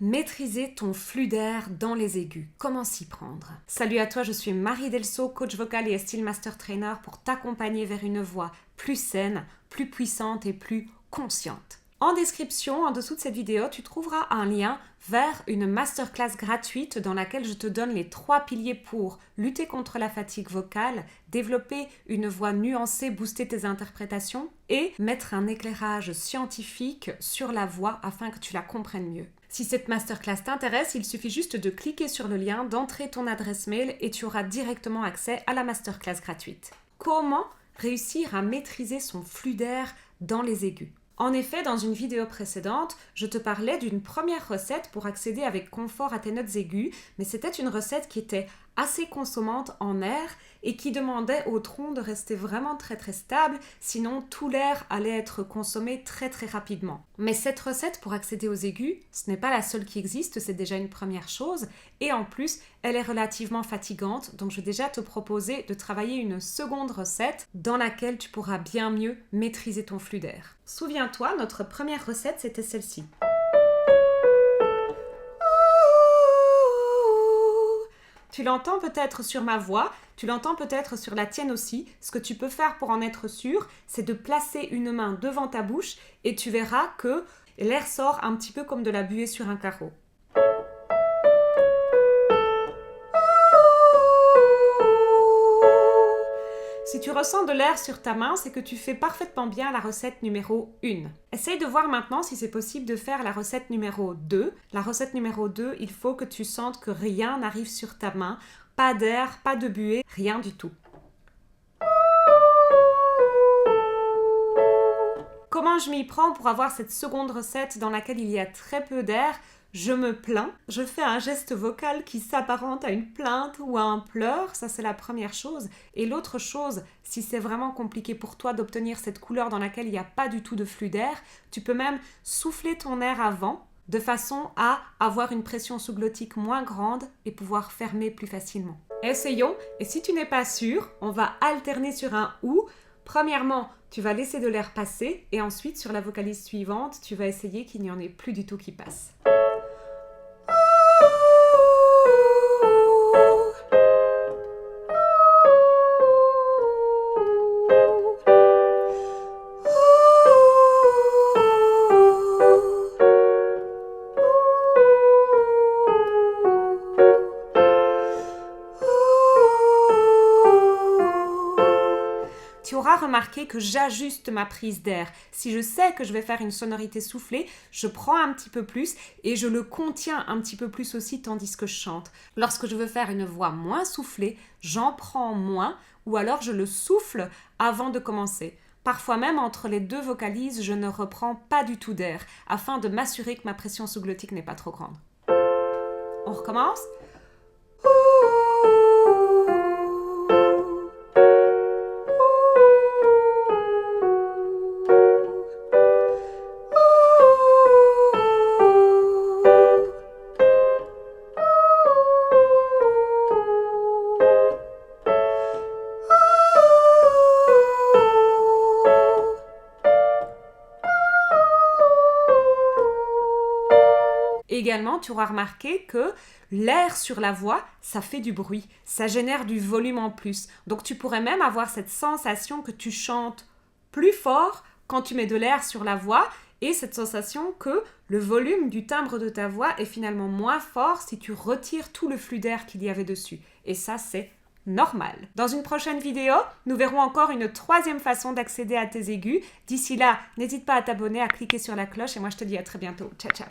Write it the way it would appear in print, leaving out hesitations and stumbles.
Maîtriser ton flux d'air dans les aigus, comment s'y prendre? Salut à toi, je suis Marie Delso, coach vocal et Style Master Trainer pour t'accompagner vers une voix plus saine, plus puissante et plus consciente. En description, en dessous de cette vidéo, tu trouveras un lien vers une masterclass gratuite dans laquelle je te donne les 3 piliers pour lutter contre la fatigue vocale, développer une voix nuancée, booster tes interprétations et mettre un éclairage scientifique sur la voix afin que tu la comprennes mieux. Si cette masterclass t'intéresse, il suffit juste de cliquer sur le lien, d'entrer ton adresse mail et tu auras directement accès à la masterclass gratuite. Comment réussir à maîtriser son flux d'air dans les aigus? En effet, dans une vidéo précédente, je te parlais d'une première recette pour accéder avec confort à tes notes aiguës, mais c'était une recette qui était assez consommante en air et qui demandait au tronc de rester vraiment très stable, sinon tout l'air allait être consommé très rapidement. Mais cette recette pour accéder aux aigus, ce n'est pas la seule qui existe, c'est déjà une première chose, et en plus, elle est relativement fatigante, donc je vais déjà te proposer de travailler une seconde recette dans laquelle tu pourras bien mieux maîtriser ton flux d'air. Souviens-toi, notre première recette, c'était celle-ci. Tu l'entends peut-être sur ma voix, tu l'entends peut-être sur la tienne aussi. Ce que tu peux faire pour en être sûr, c'est de placer une main devant ta bouche et tu verras que l'air sort un petit peu comme de la buée sur un carreau. Si tu ressens de l'air sur ta main, c'est que tu fais parfaitement bien la recette numéro 1. Essaye de voir maintenant si c'est possible de faire la recette numéro 2. La recette numéro 2, il faut que tu sentes que rien n'arrive sur ta main, pas d'air, pas de buée, rien du tout. Comment je m'y prends pour avoir cette seconde recette dans laquelle il y a très peu d'air? Je me plains, je fais un geste vocal qui s'apparente à une plainte ou à un pleur, ça c'est la première chose. Et l'autre chose, si c'est vraiment compliqué pour toi d'obtenir cette couleur dans laquelle il n'y a pas du tout de flux d'air, tu peux même souffler ton air avant, de façon à avoir une pression sous-glottique moins grande et pouvoir fermer plus facilement. Essayons, et si tu n'es pas sûr, on va alterner sur un « ou ». Premièrement, tu vas laisser de l'air passer et ensuite sur la vocalise suivante, tu vas essayer qu'il n'y en ait plus du tout qui passe. Tu auras remarqué que j'ajuste ma prise d'air. Si je sais que je vais faire une sonorité soufflée, je prends un petit peu plus et je le contiens un petit peu plus aussi tandis que je chante. Lorsque je veux faire une voix moins soufflée, j'en prends moins ou alors je le souffle avant de commencer. Parfois même, entre les deux vocalises, je ne reprends pas du tout d'air afin de m'assurer que ma pression sous-glottique n'est pas trop grande. On recommence ? Également, tu auras remarqué que l'air sur la voix, ça fait du bruit, ça génère du volume en plus. Donc tu pourrais même avoir cette sensation que tu chantes plus fort quand tu mets de l'air sur la voix et cette sensation que le volume du timbre de ta voix est finalement moins fort si tu retires tout le flux d'air qu'il y avait dessus. Et ça, c'est normal. Dans une prochaine vidéo, nous verrons encore une 3e façon d'accéder à tes aigus. D'ici là, n'hésite pas à t'abonner, à cliquer sur la cloche et moi je te dis à très bientôt. Ciao, ciao.